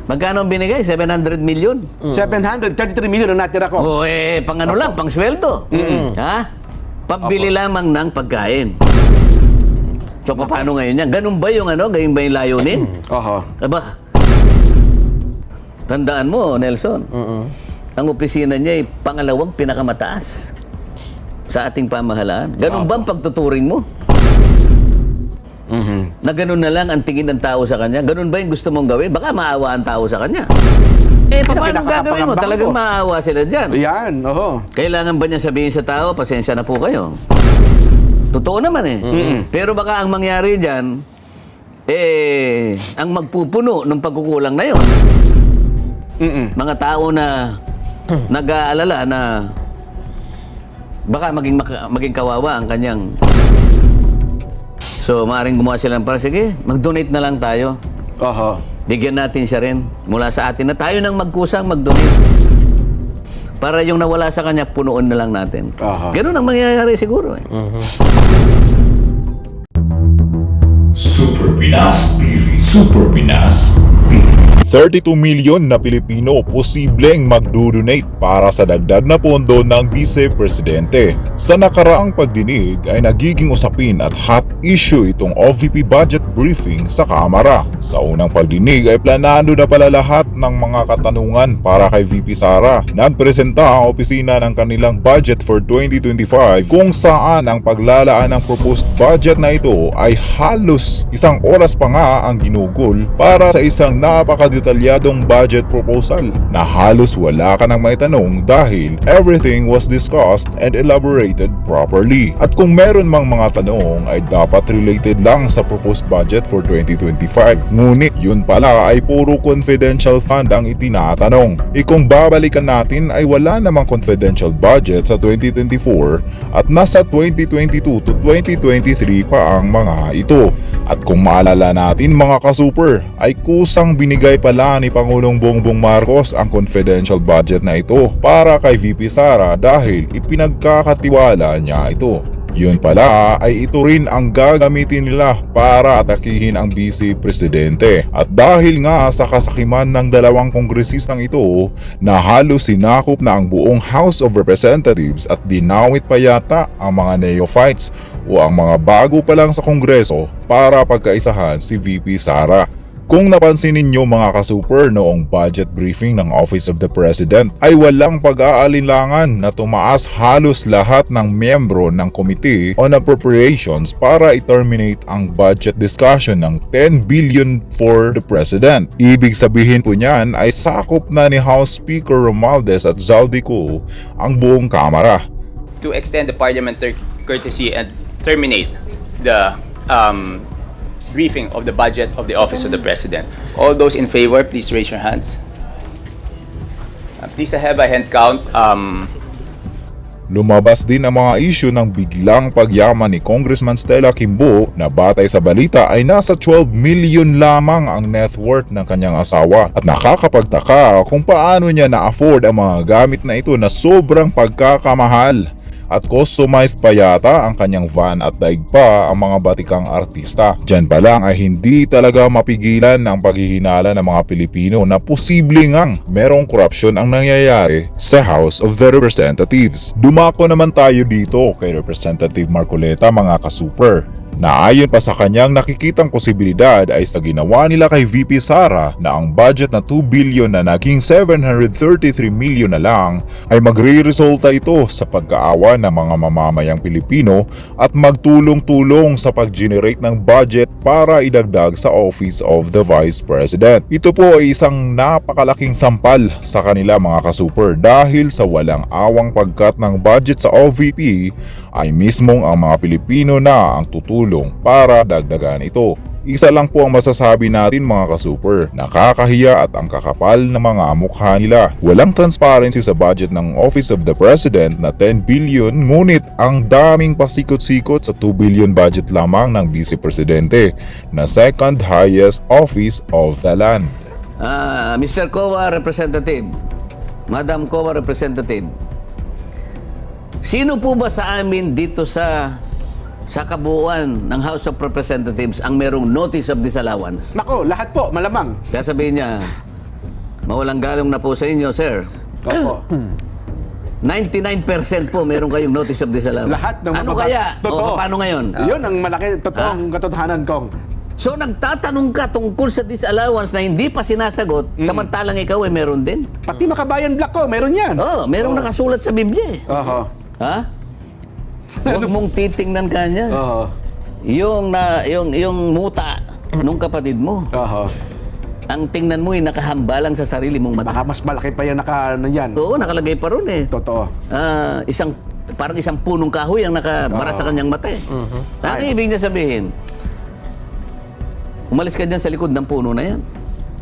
Magkano ang binigay? 700 million? 733 million ang natira ko. O pang ano lang, pang sweldo. Ha? Pambili lamang ng pagkain. So, paano ngayon yan? Ganun ba yung ano? Ganun ba yung layunin? Oho. Aba, tandaan mo, Nelson, ang opisina niya ay pangalawang pinakamataas sa ating pamahalaan. Ganun ba ang pagtuturing mo? Na ganun na lang ang tingin ng tao sa kanya? Ganun ba yung gusto mong gawin? Baka maawa ang tao sa kanya. Paano gagawin mo? Talagang maawa sila dyan. Yan, oho. Kailangan ba niya sabihin sa tao, pasensya na po kayo? Totoo naman Pero baka ang mangyari dyan, ang magpupuno ng pagkukulang na yun. Mga tao na nag-aalala na baka maging kawawa ang kanyang. So, maaaring gumawa sila ng para, sige, mag-donate na lang tayo. Oho. Bigyan natin siya rin mula sa atin na tayo nang magkusang mag-donate. Para yung nawala sa kanya, punuon na lang natin. Ganun ang mangyayari siguro. Super Pinas TV. Super Pinas TV. 32 milyon na Pilipino posibleng magdodonate para sa dagdag na pondo ng Vice Presidente. Sa nakaraang pagdinig ay nagiging usapin at hot issue itong OVP budget briefing sa Kamara. Sa unang pagdinig ay planado na pala lahat ng mga katanungan para kay VP Sara. Nagpresenta ang opisina ng kanilang budget for 2025 kung saan ang paglalaan ng proposed budget na ito ay halos isang oras pa nga ang ginugol para sa isang napakadetalyadong budget proposal na halos wala ka nang maitanong dahil everything was discussed and elaborated properly. At kung meron mang mga tanong ay dapat related lang sa proposed budget for 2025. Ngunit yun pala ay puro confidential fund ang itinatanong. Kung babalikan natin ay wala namang confidential budget sa 2024 at nasa 2022 to 2023 pa ang mga ito. At kung maalala natin mga ka-super ay kusang binigay pala ni Pangulong Bongbong Marcos ang confidential budget na ito para kay VP Sara dahil ipinagkakatiwala niya ito. Yun pala ay ito rin ang gagamitin nila para atakihin ang Vice Presidente. At dahil nga sa kasakiman ng dalawang kongresistang ito na halos sinakop na ang buong House of Representatives at dinawit pa yata ang mga neophytes o ang mga bago pa lang sa Kongreso para pagkaisahan si VP Sara. Kung napansin ninyo mga ka-super noong budget briefing ng Office of the President ay walang pag-aalinlangan na tumaas halos lahat ng miyembro ng Committee on Appropriations para i-terminate ang budget discussion ng 10 billion for the President. Ibig sabihin po niyan ay sakop na ni House Speaker Romualdez at Zaldico ang buong Kamara. To extend the parliamentary courtesy and terminate the briefing of the budget of the Office of the President. All those in favor, please raise your hands. Please have a hand count. Lumabas din ang mga issue ng biglang pagyaman ni Congressman Stella Kimbo na batay sa balita ay nasa 12 million lamang ang net worth ng kanyang asawa at nakakapagtaka kung paano niya na-afford ang mga gamit na ito na sobrang pagkakamahal. At customized pa yata ang kanyang van at daig pa ang mga batikang artista. Diyan pa lang ay hindi talaga mapigilan ng paghihinala ng mga Pilipino na posible ngang merong korupsyon ang nangyayari sa House of the Representatives. Dumako naman tayo dito kay Representative Marcoleta mga ka-super. Na ayon pa sa kanyang nakikitang posibilidad ay sa ginawa nila kay VP Sara na ang budget na 2 billion na naging 733 million na lang ay magre-resulta ito sa pagkaawa ng mga mamamayang Pilipino at magtulong-tulong sa pag-generate ng budget para idagdag sa Office of the Vice President. Ito po ay isang napakalaking sampal sa kanila mga ka-super dahil sa walang awang pagkat ng budget sa OVP ay mismong ang mga Pilipino na ang tutulong para dagdagan ito. Isa lang po ang masasabi natin mga ka-super, nakakahiya at ang kakapal na mga mukha nila. Walang transparency sa budget ng Office of the President na 10 billion ngunit ang daming pasikot-sikot sa 2 billion budget lamang ng Vice Presidente na second highest office of the land. Mr. COA Representative, Madam COA Representative, sino po ba sa amin dito sa kabuuan ng House of Representatives ang merong notice of disallowance? Nako, lahat po, malamang. Kaya sabihin niya, mawalang galong na po sa inyo, sir. Opo. 99% po meron kayong notice of disallowance. Lahat ng Ano mga kaya? totoo. O paano ngayon? Yun ang malaki, totoong katotohanan kong. So nagtatanong ka tungkol sa disallowance na hindi pa sinasagot, samantalang ikaw ay meron din? Pati Makabayan Black ko, meron yan. Oh, merong nakasulat sa Biblia eh. Oho. Ha? Huwag mong titingnan kanya. Oho. Yung muta nung kapatid mo. Oho. Ang tingnan mo ay nakahambalang sa sarili mong mata. Baka mas malaki pa yan yan. Oo, nakalagay pa ron eh. Totoo. Parang isang punong kahoy ang nakabara sa kanyang mata eh. Ano ibig niya sabihin? Umalis ka dyan sa likod ng puno na yan.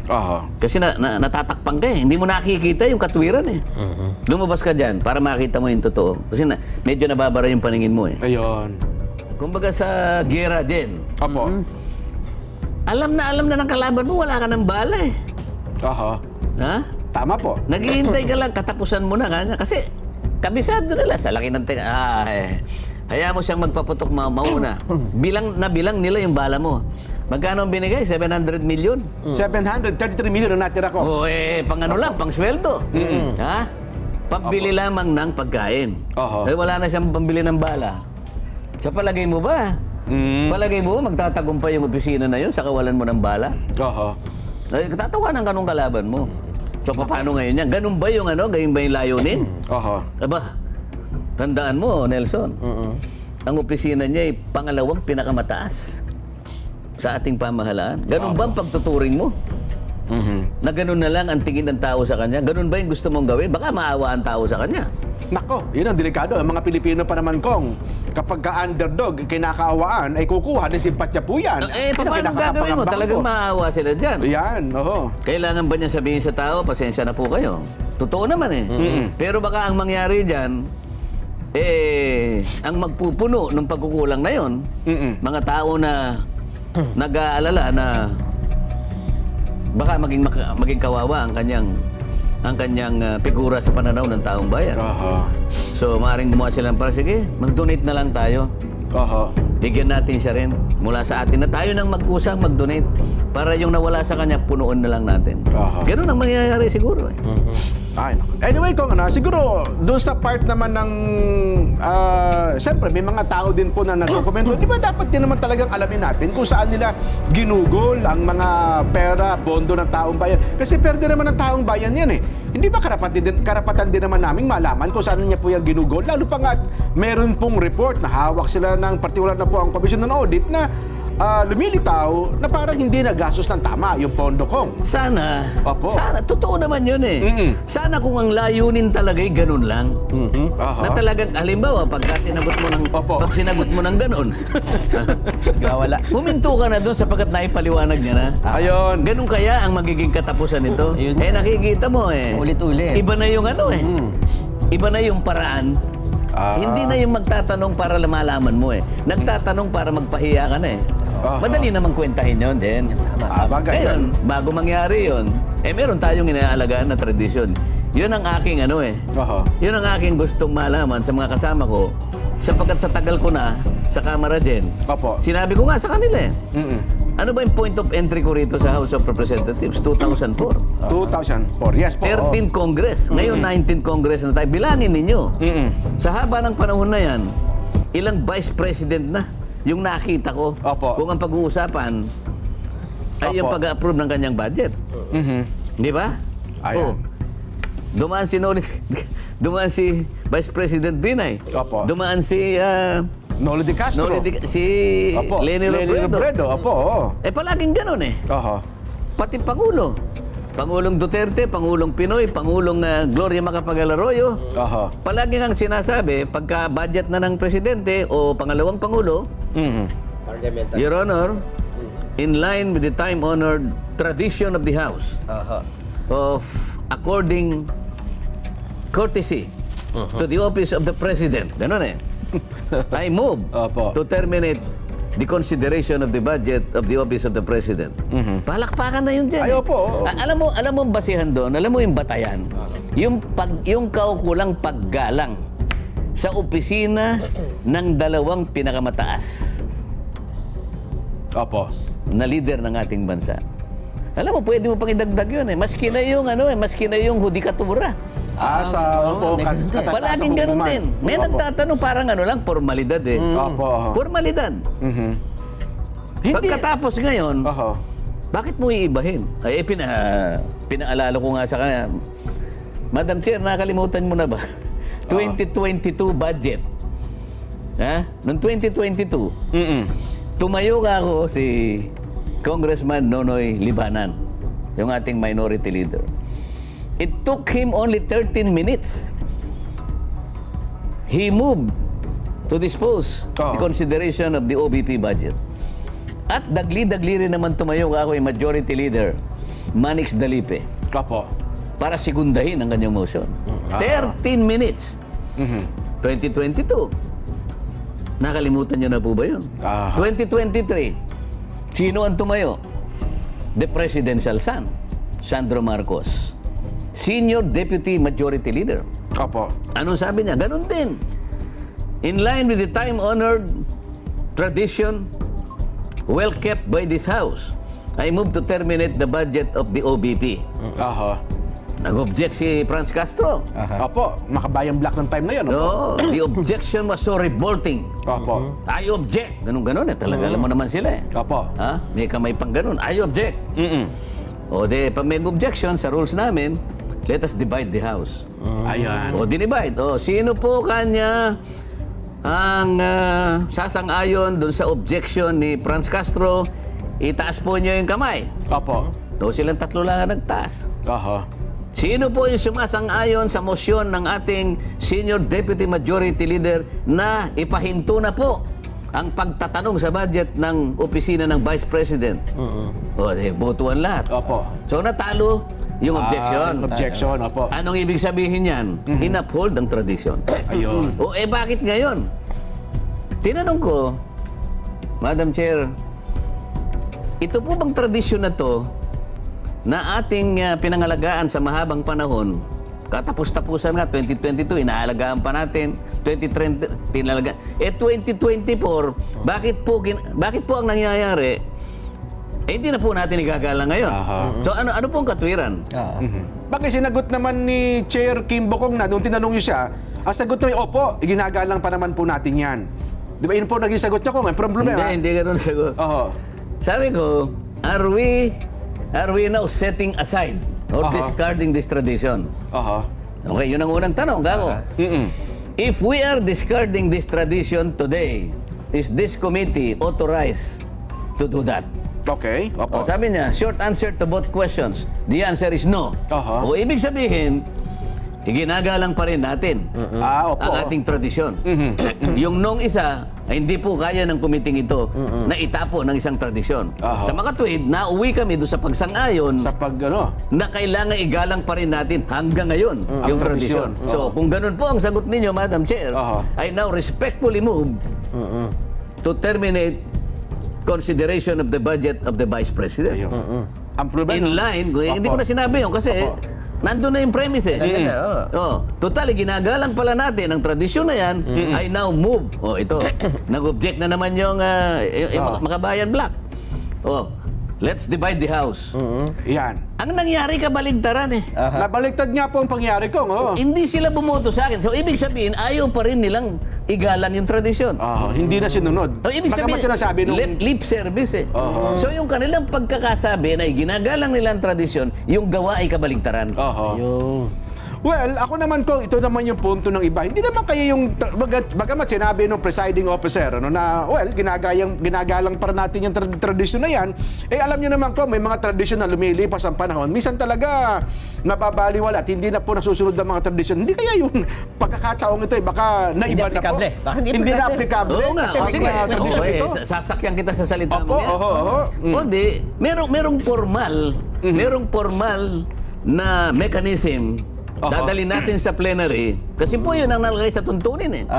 Oho. Kasi natatakpan ka eh. Hindi mo nakikita yung katwiran eh. Lumabas ka dyan para makita mo yung totoo. Kasi medyo nababara yung paningin mo eh. Ayun. Kumbaga sa gera din, Opo. alam na ng kalaban mo, wala ka ng bala eh. Oho. Ha? Tama po. Naghihintay ka lang, katapusan mo na kanya. Kasi kabisado nila sa laki ng tinga. Hayaan mo siyang magpaputok mauna. Bilang nila yung bala mo. Magkano ang binigay? 700 million? 733 million ang natira ko. O pang ano lang, pang sweldo. Ha? Pambili lamang ng pagkain. Oho. Wala na siyang pambili ng bala. Sa palagay mo ba? Palagay mo ba magtatagumpay yung opisina na yun sa kawalan mo ng bala? Oho. Tatawanan ka nung kalaban mo. So, paano ngayon yan? Ganun ba yung ganun ba yung layunin? Oho. Aba, tandaan mo, Nelson. Ang opisina niya ay pangalawang pinakamataas sa ating pamahalaan. Ganun ba ang pagtuturing mo? Na ganun na lang ang tingin ng tao sa kanya? Ganun ba yung gusto mong gawin? Baka maawa ang tao sa kanya. Nako, yun ang delikado. Ang mga Pilipino pa naman kong kapag ka-underdog, kinakaawaan, ay kukuha din simpatya po yan. Paano gagawin mo? Talagang maawa sila dyan. Yan, oho. Kailangan ba niya sabihin sa tao, pasensya na po kayo? Totoo naman eh. Pero baka ang mangyari dyan, ang magpupuno ng pagkukulang na yon, mga tao na nag-aalala na baka maging kawawa ang kanyang figura sa pananaw ng taong bayan. Oho. So, maaaring gumawa sila ng para, sige, mag-donate na lang tayo. Oho. Bigyan natin siya rin mula sa atin na tayo nang magkusang mag-donate para yung nawala sa kanya, punuan na lang natin. Aha. Ganun ang mangyayari siguro eh. Ay, nako. Anyway, kung siguro doon sa part naman ng siyempre may mga tao din po na nagko-komento. Di ba dapat din naman talagang alamin natin kung saan nila ginugol ang mga pera, bondo ng taong bayan. Kasi perde naman ng taong bayan yan eh. Hindi ba karapatan din naman naming malaman kung saan niya po yung ginugol? Lalo pa nga meron pong report na hawak sila ng partikular na po ang Commission on Audit na lumilitaw na parang hindi nagastos ng tama yung pondo ko. Sana. Opo. Sana. Totoo naman yun eh. Sana kung ang layunin talaga'y ganun lang. Aha. Na talagang, halimbawa, pag sinagot mo ng ganun, Wala. huminto ka na doon sapagkat naipaliwanag niya na. Ayun. Ganun kaya ang magiging katapusan nito? Ayun. Nakikita mo eh. Ulit-ulit. Iba na yung Iba na yung paraan. Hindi na yung magtatanong para lumalaman mo eh. Nagtatanong para magpahiya ka na eh. Madali namang kwentahin yun din. Bagay Ngayon, yan. bago mangyari yun, meron tayong inaalagaan na tradisyon. Yun ang aking Oho. Yun ang aking gustong malaman sa mga kasama ko. Sapagkat sa tagal ko na sa Kamara din, Opo. sinabi ko nga sa kanila eh. Ano ba yung point of entry ko rito sa House of Representatives? 2004. 2004. Yes po. 13th Congress. Ngayon, 19th Congress na tayo. Bilangin ninyo. Sa haba ng panahon na yan, ilang vice president na yung nakita ko. Opo. Kung ang pag-uusapan ay yung Opo. pag-approve ng kanyang budget. Di ba? Ayan. Dumaan si Vice President Binay. Opo. Dumaan si Nolo de Castro. Opo. Lenny Robredo. Opo. Oo. Palaging ganun eh. Oho. Pati Pangulo. Pangulong Duterte, Pangulong Pinoy, Pangulong Gloria Macapagal Arroyo. Oho. Palagi ang sinasabi, pagka budget na ng presidente o pangalawang pangulo, Your Honor, in line with the time-honored tradition of the House of according courtesy to the office of the President, ganun eh, I move Opo. to terminate the consideration of the budget of the office of the President. Palakpakan na yun dyan. Ay, opo. Alam mo ang basihan doon, alam mo yung batayan, yung kaukulang paggalang sa opisina ng dalawang pinakamataas Opo. na leader ng ating bansa. Alam mo, pwede mo pang idagdag yun eh. Maski na yung, maski na yung hudikatura. Sa katatasan Palaging ganun hukuman. din. May Opo. nagtatanong parang lang, formalidad eh. Opo. Formalidad. Hindi. Pagkatapos ngayon, Oho. bakit mo iibahin? Ay, pinaalala ko nga sa kanya, Madam Chair, nakalimutan mo na ba? 2022 budget. Ha? Noong 2022, tumayo ka ako si Congressman Nonoy Libanan, yung ating minority leader. It took him only 13 minutes. He moved to dispose the consideration of the OBP budget. At dagli-dagli rin naman tumayo ka ako yung majority leader, Manix Dalipe, Opo. para sekundahin ang kanyang motion. 13 minutes. 2022. Nakalimutan nyo na po ba yun? 2023. Sino ang tumayo? The presidential son, Sandro Marcos. Senior Deputy Majority Leader. Opo. Anong sabi niya? Ganun din. In line with the time-honored tradition well kept by this House, I move to terminate the budget of the OBP. Aha. Nag-object si Franz Castro. Opo. Makabayang black ng time na yun. Opo. No, the objection was so revolting. Opo. I object. Ganun-ganun eh. Talaga alam mo naman sila eh. Opo. Ha? May kamay pang ganun. I object. O de, pag may objection sa rules namin, let us divide the House. Ayan. O dinivide. O sino po kanya ang sasang-ayon doon sa objection ni Franz Castro, itaas po niyo yung kamay. Opo. O silang tatlo lang ang nagtaas. Aha. Sino po yung sumasang-ayon sa motion ng ating Senior Deputy Majority Leader na ipahinto na po ang pagtatanong sa budget ng opisina ng Vice President? O, botuan lahat. Opo. So, natalo yung objection. Objection. Opo. Anong ibig sabihin yan? In-uphold ang tradition. Ayun. O, bakit ngayon? Tinanong ko, Madam Chair, ito po bang tradisyon na to na ating pinangalagaan sa mahabang panahon, katapos-tapusan nga, 2022, inaalagaan pa natin, 2030, pinalagaan. 2024, bakit po ang nangyayari, hindi na po natin igagala ngayon. So, ano pong katwiran? Bakit sinagot naman ni Chair Kim Bokong na nung tinanong niyo siya, ang sagot niya, opo, ginagalang pa naman po natin yan. Di ba yun po naging sagot niya ko? May problema. Hindi ganun sagot. Oho. Sabi ko, are we now setting aside or discarding this tradition? Oho. Okay, yun ang unang tanong, Gago. If we are discarding this tradition today, is this committee authorized to do that? Okay. Opo. O, sabi niya, short answer to both questions. The answer is no. O, ibig sabihin, ginagalang pa rin natin Opo. ang ating tradisyon. Yung nung isa, ay hindi po kaya ng kumiting ito na itapo ng isang tradisyon. Sa makatwid, nauwi kami doon sa pagsang-ayon Sa pag, na kailangan igalang pa rin natin hanggang ngayon yung tradisyon. So, kung ganun po ang sagot ninyo, Madam Chair, I now respectfully move to terminate consideration of the budget of the Vice President. ang problema. In line, hindi ko na sinabi yun kasi nandun na yung premise eh. Total, ginagalang pala natin ang tradisyon na yan, I now move. Ito, nag-object na naman yung Makabayan Black. Let's divide the House. Yan. Ang nangyari kabaligtaran eh. Nabaliktad nga po ang pangyari ko. Hindi sila bumoto sa akin. So, ibig sabihin, ayaw pa rin nilang igalang yung tradisyon. Hindi na sinunod. Ibig sabihin, sinasabi nung... lip service eh. So, yung kanilang pagkakasabi na ginagalang nila ang tradisyon, yung gawa ay kabaligtaran. Well, ako naman ko, ito naman yung punto ng iba. Hindi naman kaya yung, bagamat sinabi ng presiding officer, na, ginagalang para natin yung tradisyon na yan, alam nyo naman ko, may mga tradisyon na lumilipas ang panahon. Minsan talaga, nababaliwala at hindi na po nasusunod ang mga tradisyon. Hindi kaya yung pagkakataong ito, baka naiba na po. Hindi na applicable. Oo nga. Kasi may Sige, mga tradisyon ito. sasakyan kita sa salita mo Opo, yan. Hindi, merong formal na mechanism dadali natin sa plenary kasi po yun ang nalagay sa tuntunin eh.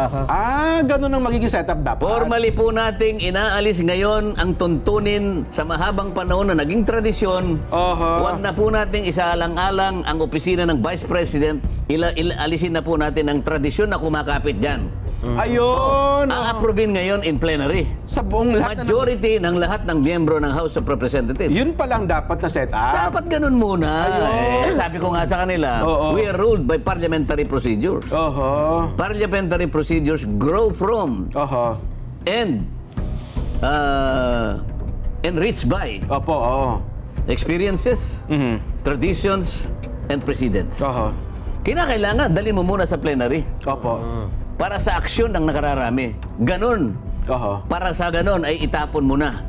Ganun ang magiging setup dapat. Formally po nating inaalis ngayon ang tuntunin sa mahabang panahon na naging tradisyon. Huwag na po nating isaalang-alang ang opisina ng Vice President. Alisin na po natin ang tradisyon na kumakapit dyan. Ayun. Aaprubin ngayon in plenary. Sa buong lahat Majority ng lahat ng miyembro ng House of Representatives. Yun pa lang dapat na set up. Dapat ganun muna. Ayun. Sabi ko nga sa kanila, Oo. we are ruled by parliamentary procedures. Oho. Parliamentary procedures grow from Oho. and enriched by Opo, oo. experiences, traditions, and precedents. Oho. Kinakailangan, dali mo muna sa plenary Opo. para sa aksyon ng nakararami. Ganon. Oho. Para sa ganon ay itapon mo na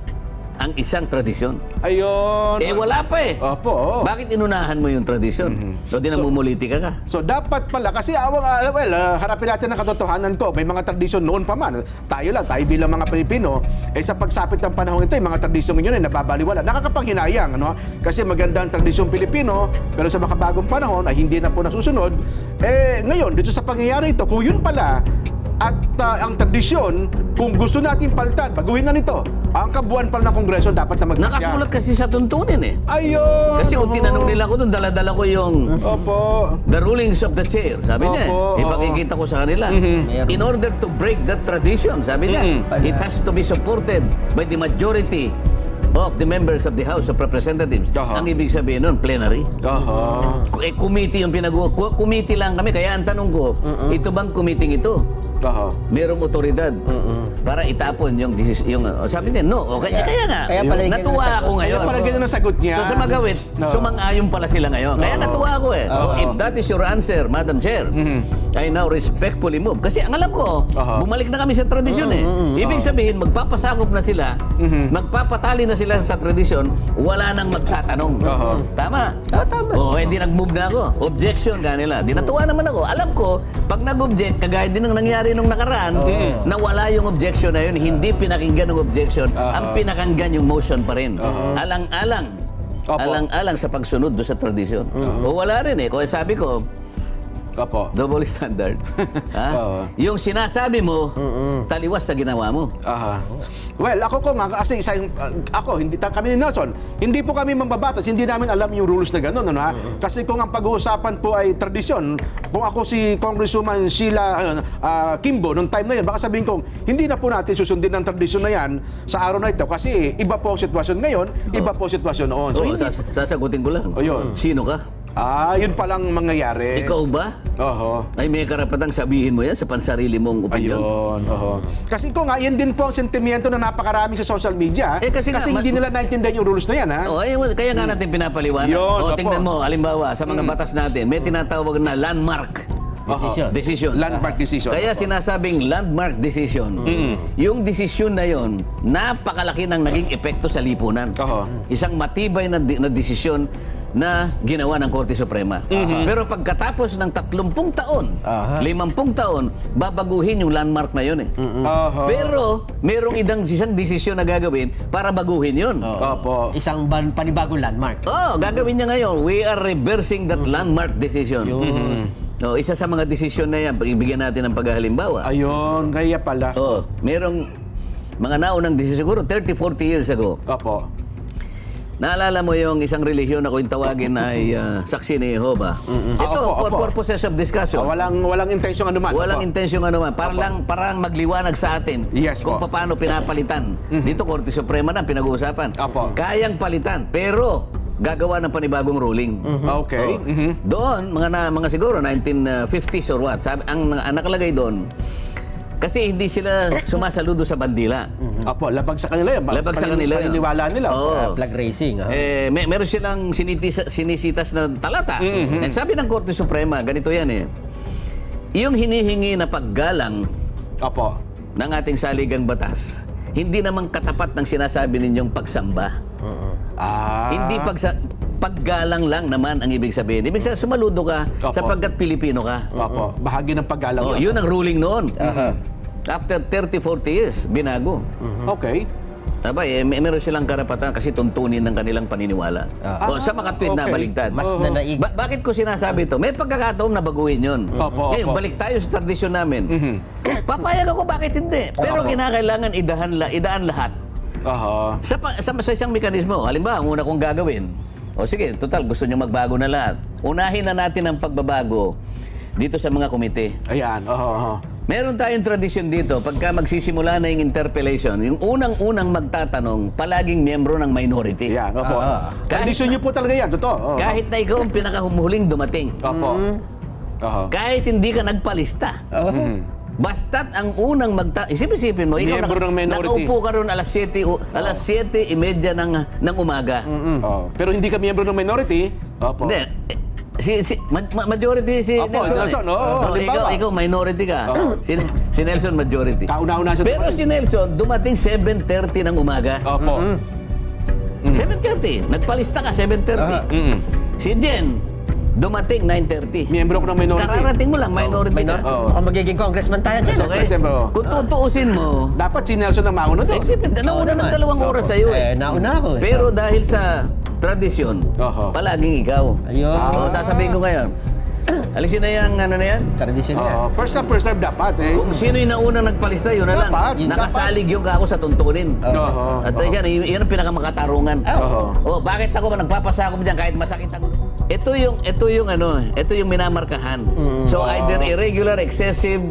ang isang tradisyon. Ayun. Eh wala pa eh. Opo, oo. Bakit inunahan mo yung tradisyon? So di namumuliti ka. So dapat pala, kasi harapin natin ang katotohanan ko, may mga tradisyon noon pa man. Tayo bilang mga Pilipino, sa pagsapit ng panahon ito, mga tradisyon yun ay nababaliwala. Nakakapanghinayang, ano? Kasi maganda ang tradisyon Pilipino, pero sa makabagong panahon ay hindi na po nasusunod. Ngayon, dito sa pangyayari ito, kung yun pala, at ang tradisyon, kung gusto natin palitan, baguhin na nito. Ang kabuuan pala ng Kongreso dapat na magpasya. Nakasulat kasi sa tuntunin eh. Ayun! Kasi kung tinanong nila ako doon, dala-dala ko yung Opo. the rulings of the chair. Sabi niya, Opo, ipakikita ko sa kanila. In order to break that tradition, sabi niya, it has to be supported by the majority of the members of the House of Representatives. Aha. Ang ibig sabihin nun, plenary. Oho. Committee yung committee lang kami. Kaya ang tanong ko, ito bang committee ito? Oho. Merong otoridad para itapon yung sabi niya, no. Okay, kaya nga, Kaya pala yung natuwa ganun ako ngayon. Kaya pala ganyan ang sagot niya. So sa magawit, sumang-ayon pala sila ngayon. Kaya natuwa ako eh. So if that is your answer, Madam Chair, I now respectfully move. Kasi ang alam ko, bumalik na kami sa tradisyon eh. Ibig sabihin, magpapasakop na sila, magpapatali na sila sa tradisyon, wala nang magtatanong. Tama? Tama. Oo, hindi nag-move na ako. Objection kanila. Di natuwa naman ako. Alam ko, pag nag-object, kagaya din ang nangyari nung nakaraan, na wala yung objection na yun, hindi pinakinggan yung objection, ang pinakinggan yung motion pa rin. Alang-alang. Opo. Alang-alang sa pagsunod do sa tradisyon. O wala rin eh. Kung sabi ko, Opo. double standard. Ha? Yung sinasabi mo, taliwas sa ginawa mo. Aha. Well, ako ko nga, kasi kami ni Nelson, hindi po kami mambabatas, hindi namin alam yung rules na gano'n, ano ha? Kasi kung ang pag-uusapan po ay tradisyon, kung ako si Congresswoman Sheila Kimbo, nung time na yun, baka sabihin kong, hindi na po natin susundin ang tradisyon na yan sa araw na ito, kasi iba po ang sitwasyon ngayon, iba po ang sitwasyon noon. So, Oo, hindi, sasagutin ko lang. O, yun. Sino ka? yun palang mangyayari. Ikaw ba? Oho. Ay may karapatang sabihin mo yan sa pansarili mong opinion. Ayun, oho. Kasi ko nga, yan din po ang sentimiento na napakarami sa social media. Kasi nga, hindi nila naintindihan yung rules na yan, ha? Oh, kaya nga natin pinapaliwanag. Yun, opo. Tingnan mo, halimbawa, sa mga batas natin, may tinatawag na landmark decision. Landmark decision. Kaya sinasabing landmark decision. Yung desisyon na yon, napakalaki ng naging epekto sa lipunan. Oho. Isang matibay na desisyon na ginawa ng Korte Suprema. Pero pagkatapos ng 30 taon, 50 taon, babaguhin yung landmark na yun eh. Oho. Pero merong isang desisyon na gagawin para baguhin yun. Opo. Isang panibagong landmark. Oh, gagawin niya ngayon. We are reversing that landmark decision. Oh, isa sa mga desisyon na yan, ibigyan natin ng paghalimbawa. Ayun, kaya pala. Oh, merong mga naunang desisyon, siguro 30-40 years ago. Opo. Naalala mo yung isang relihiyon na kung tawagin ay Saksi ni Jehovah. Ito, Opo, for opo. purposes of discussion. Walang intensyong anuman. Walang Opo. intensyong ano man. Parang magliwanag sa atin Yes, kung po. paano pinapalitan. Dito, Korte Suprema na pinag-uusapan. Opo. Kayang palitan, pero gagawa ng panibagong ruling. Okay. Doon, mga siguro 1950s or what, ang nakalagay doon, kasi hindi sila sumasaludo sa bandila. Opo, labag sa kanila yan. Labag sa kanila yun. Paniniwala nila. Oo. Flag racing. Meron silang sinisitas na talata. And sabi ng Korte Suprema, ganito yan eh. Yung hinihingi na paggalang Opo. ng ating saligang batas, hindi naman katapat ng sinasabi ninyong pagsamba. Hindi paggalang lang naman ang ibig sabihin. Ibig sabihin, sumaludo ka Opo. sapagkat Pilipino ka. Opo. Bahagi ng paggalang. Oh, yun ang ruling noon. After 30-40 years, binago. Okay. Aba, meron silang karapatan kasi tuntunin ng kanilang paniniwala. O, sa makatwid na okay. baligtad. Mas nanaig. Bakit ko sinasabi ito? May pagkakataon na baguhin yun. Opo, Ngayon, opo. balik tayo sa tradisyon namin. Papayag ako, bakit hindi? Pero kinakailangan idaan lahat Oho. sa isang mekanismo. Halimbawa, ang una kong gagawin, o sige, total, gusto nyo magbago na lahat. Unahin na natin ang pagbabago dito sa mga komite. Ayan. Oho. Meron tayong tradisyon dito, pagka magsisimula na yung interpellation, yung unang-unang magtatanong, palaging miyembro ng minority. Yan, opo. Kahit Tradisyon niyo po talaga yan, totoo. Oo. Kahit na ikaw ang pinakahumuling dumating. Opo. Oho. Kahit hindi ka nagpalista. Basta't ang unang isipin mo, ikaw Miyembro ng minority. nakaupo ka ron alas 7:30 ng umaga. Oo. Pero hindi ka miyembro ng minority. Opo. Hindi. Majority si Opo, Nelson, oo, Oh, halimbawa. ikaw minority ka. Si Nelson majority. Kauna-una siya Pero dumating. si Nelson dumating 7:30 ng umaga. Opo. 7:30. Nagpalista ka 7:30. Si Jen dumating 9:30. Miyembro ko ng minority. Kararating mo lang minority ka. Oo. Kung magiging congressman tayo dyan. Okay? Siyempre, oo. Kung tutuusin mo, Dapat si Nelson ang mauna doon. isipin, nauna ng 2 oras sa'yo eh. Nauna ako eh. Pero dahil sa tradisyon, Oho. palaging ikaw. Ayun. So, sasabihin ko ngayon, alisin na yung ano na yan. Tradisyon yan. Oo. First come, first serve dapat eh. Kung sino yung nauna nagpalista, yun na lang. Dapat. Nakasalig yung ako sa tuntunin. Oo. At yan ang pinakamakatarungan. Oo. Bakit ako ba nagpapasakop diyan kahit masakit ang ito yung minamarkahan. So either irregular, excessive,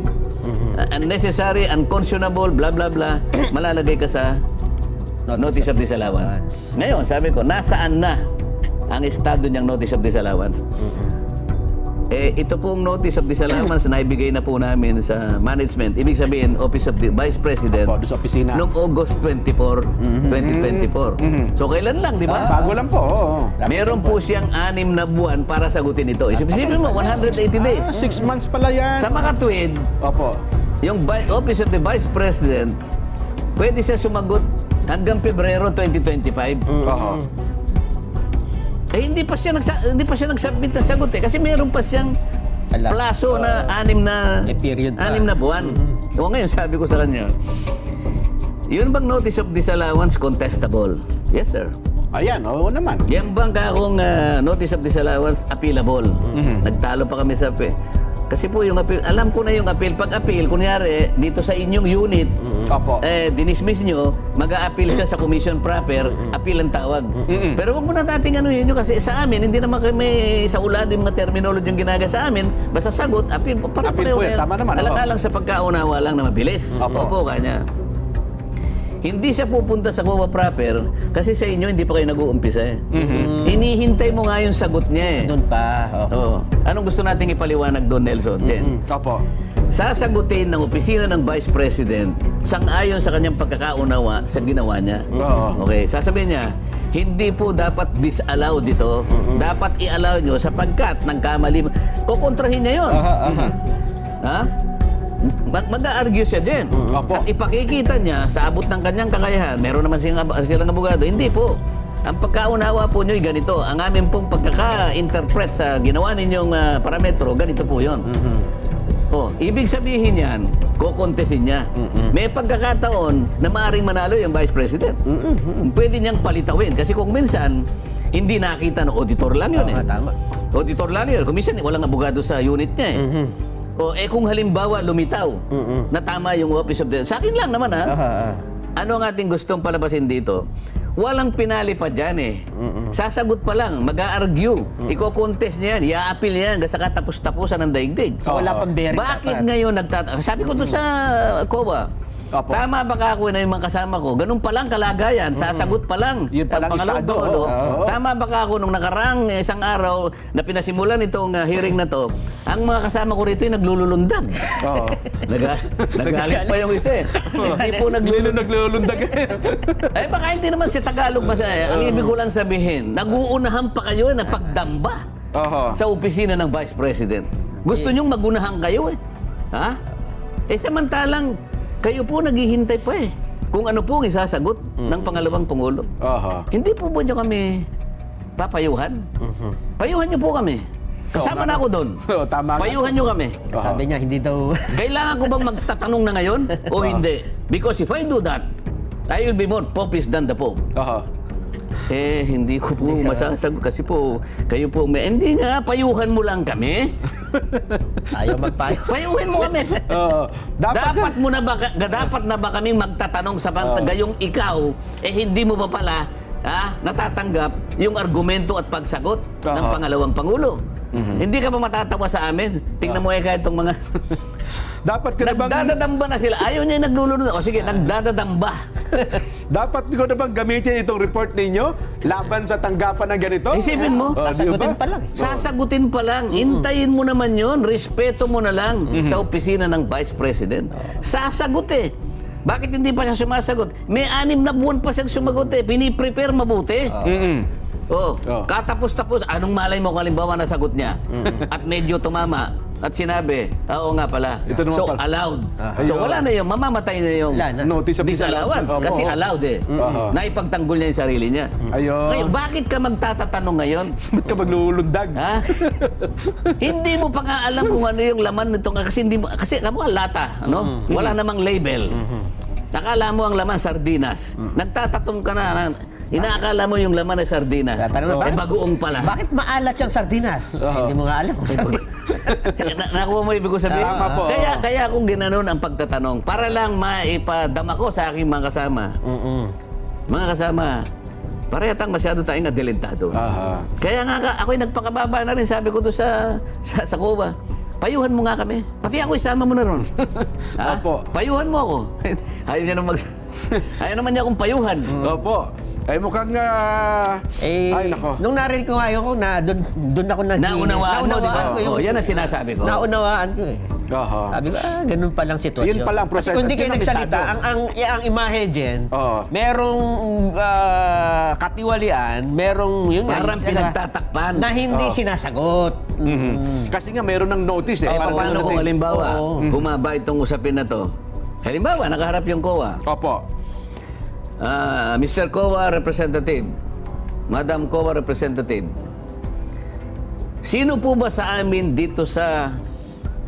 unnecessary, unconscionable, blah blah blah, malalagay ka sa notice of disallowance. Ngayon, sabi ko, nasaan na ang estado niyang notice of disallowance? Ito pong notice of disallowance na ibigay na po namin sa management. Ibig sabihin, Office of the Vice President Opo, doon sa opisina. noong August 24, 2024. So kailan lang, di ba? Bago lang po. Oo. Meron po siyang 6 na buwan para sagutin ito. Isipin mo, 180 days. 6 months pala yan. Sa makatwid, Opo. yung Office of the Vice President, pwede siya sumagot hanggang Pebrero 2025. Oo. Hindi pa siya nag-submit ng sagot eh. Kasi meron pa siyang Ala. plaso na 6 na May period pa. 6 na buwan. O ngayon, sabi ko sa kanya, yun bang notice of disallowance contestable? Yes, sir. Ayan, oo naman. Yan bang kakong notice of disallowance appealable? Nagtalo pa kami sa kasi po yung appeal, alam ko na yung appeal. Pag appeal, kunyari, dito sa inyong unit, Opo. dinismiss nyo, mag-a-appeal siya sa commission proper, appeal ang tawag. Pero wag mo na natin ano yun kasi sa amin, hindi naman kami sa ulado yung mga terminology yung ginagawa sa amin, basta sagot, appeal, Appeal po yan, tama naman, Alang-alang sa pagkaunawa lang na mabilis. Opo. Kanya. Hindi siya pupunta sa COA proper kasi sa inyo hindi pa kayo nag-uumpisa eh. Hinihintay mo nga yung sagot niya eh. Doon pa. Oo. Anong gusto nating ipaliwanag doon, Nelson? Jen? Opo. Sasagutin ng opisina ng Vice President sang-ayon sa kanyang pagkakaunawa sa ginawa niya. Oo. Okay, sasabihin niya, hindi po dapat disallow dito. Dapat i-allow nyo sapagkat nagkamali. Kukontrahin niya yun. Ha? Mag-a-argue siya din. Opo. At ipakikita niya sa abot ng kanyang kakayahan, meron naman silang abogado, hindi po. Ang pagkaunawa po nyo'y ganito. Ang amin pong pagkaka-interpret sa ginawa ninyong parametro, ganito po yun. Ibig sabihin yan, kukontesin niya. May pagkakataon na maaaring manalo yung Vice President. Pwede niyang palitawin. Kasi kung minsan, hindi nakita ng auditor lang yun eh. Tama. Auditor lang yun. Kung minsan, walang abogado sa unit niya eh. Kung halimbawa lumitaw na tama yung Office of the... Sa akin lang naman ha. Ano ang ating gustong palabasin dito? Walang pinali pa dyan eh. Sasagot pa lang, mag-a-argue. Iko-contest niya yan, i-a-appeal yan, sa katapos-tapusan ng daigdig. So wala pang bearing Bakit dapat. ngayon Sabi ko doon sa COA, Opo. tama ba ka ako na yung mga kasama ko? Ganun pa lang kalagayan, sasagot pa lang. Yun pa lang Ang pangalawang estado, pangulo, oo. tama ba ka ako nung nakarang isang araw na pinasimulan itong hearing na to, ang mga kasama ko rito ay naglululundag. Oo. Nagalit pa yung isa eh. Hindi po naglulundag. Naglulundag. Baka hindi naman si Tagalog masaya. Ang ibig ko lang sabihin, nag-uunahan pa kayo na pagdamba Oho. sa opisina ng Vice President. Gusto nyong magunahan kayo eh. Ha? Samantalang, kayo po naghihintay pa eh. Kung ano po ang isasagot ng pangalawang Pangulo. Oho. Hindi po ba nyo kami papayuhan? Payuhan nyo po kami. Kasama na ako doon. Oo, tama nga. Payuhan nyo kami. Sabi niya, hindi daw... Kailangan ko bang magtatanong na ngayon o hindi? Because if I do that, I will be more popist than the Pope. Oho. Hindi ko po masasagot kasi po, kayo po, hindi nga, payuhan mo lang kami. Ayaw magpayo. Payuhin mo kami. Oo. Dapat na ba kaming magtatanong sa gayong ikaw, hindi mo ba pala natatanggap yung argumento at pagsagot ng pangalawang Pangulo? Hindi ka ba matatawa sa amin? Tingnan mo kahit itong mga Dapat ko na bang Nagdadadamba na sila. Ayaw niya yung naglulunod. O sige, nagdadadamba. dapat ko na bang gamitin itong report ninyo laban sa tanggapan ng ganito? Isipin mo, Oh, di Sasagutin ba? pa lang. sasagutin pa lang. Intayin mo naman yon. Respeto mo na lang sa opisina ng Vice President. Sasagot eh. Bakit hindi pa siya sumasagot? May 6 na buwan pa siyang sumagot eh. Piniprepare mabuti. Oh, katapos-tapos, anong malay mo kung halimbawa nasagot niya? At medyo tumama. At sinabi, oo nga pala. Ito naman So, pala. allowed. Ayun. So, wala na yung mamamatay na yung Wala na. Notice of disallowance. disallowance. Kasi Opo. allowed eh. Naipagtanggol niya yung sarili niya. Ayun. Ngayon, bakit ka magtatatanong ngayon? Ba't ka maglulundag? Ha? Hindi mo pa nga alam kung ano yung laman nito kasi hindi mo kasi alam mo ang lata, ano? Wala namang label. Nakala mo ang laman sardinas. Nagtatatong ka na, inaakala mo yung laman ay sardinas. Tatanong na, Eh bagoong pala. Bakit maalat yung sardinas? Hindi mo nga alam kung sardinas. Nakuha mo ibig ko sabihin? Tama po. Kaya akong ginanon ang pagtatanong para lang maipadama ko sa aking mga kasama. Mga kasama, parehang masyado tayong adelentado. Aha. Kaya nga ako'y nagpakababa na rin, sabi ko doon sa Cuba. Payuhan mo nga kami. Pati ako isama mo na ron. Ha? Opo. Payuhan mo ako. Ayaw niya Ayaw naman niya akong payuhan. Opo. Ay mukhang ay nako. Nung narinig ko nga yun, doon ako Naunawaan mo, di ba? ko yun. Oh, yan ang sinasabi ko. Naunawaan ko eh. Aha. Sabi ko, ganun palang sitwasyon. Yun palang proseso. Kung hindi kayo Yun ang nagsalita, estado. ang imahe dyan, Oo. merong katiwalian, merong yun nga, Parang sila- pinagtatakpan. na hindi sinasagot. Kasi nga meron ng notice eh. Eh, Parang paano kung dating- halimbawa, Oo. humaba itong usapin na to? Halimbawa, nakaharap yung COA. Opo. Mr. COA Representative, Madam COA Representative, sino po ba sa amin dito sa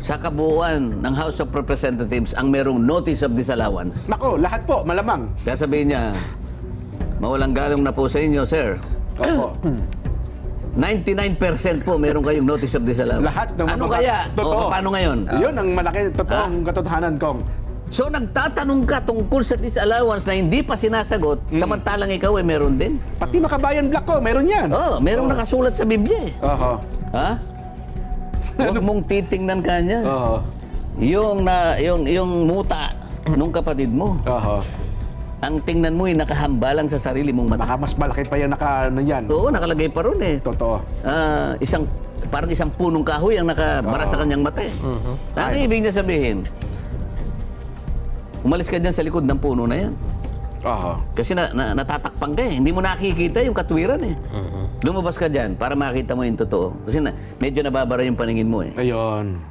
kabuuan ng House of Representatives ang merong notice of disallowance? Nako, lahat po, malamang. Kaya sabihin niya, mawalang galong na po sa inyo, sir. Opo. 99% po meron kayong notice of disallowance. Lahat ng Ano mga- kaya? Totoo. O paano ngayon? Yun ang malaki, totoong katotohanan kong. So nagtatanong ka tungkol sa disallowance na hindi pa sinasagot, samantalang ikaw ay meron din? Pati Makabayan Black ko, meron yan. Oh, merong nakasulat sa Biblia eh. Oho. Ha? Huwag mong titingnan kanya. Oho. Yung muta nung kapatid mo. Oho. Ang tingnan mo ay nakahambalang sa sarili mong mata. Baka mas malaki pa yan ano yan. Oo, nakalagay pa ron eh. Totoo. Parang isang punong kahoy ang nakabara sa kanyang mata eh. Ano ibig niya sabihin? Umalis ka dyan sa likod ng puno na yan. Oho. Kasi natatakpan ka eh. Hindi mo nakikita yung katwiran eh. Lumabas ka dyan para makita mo yung totoo. Kasi medyo nababara yung paningin mo eh. Ayun.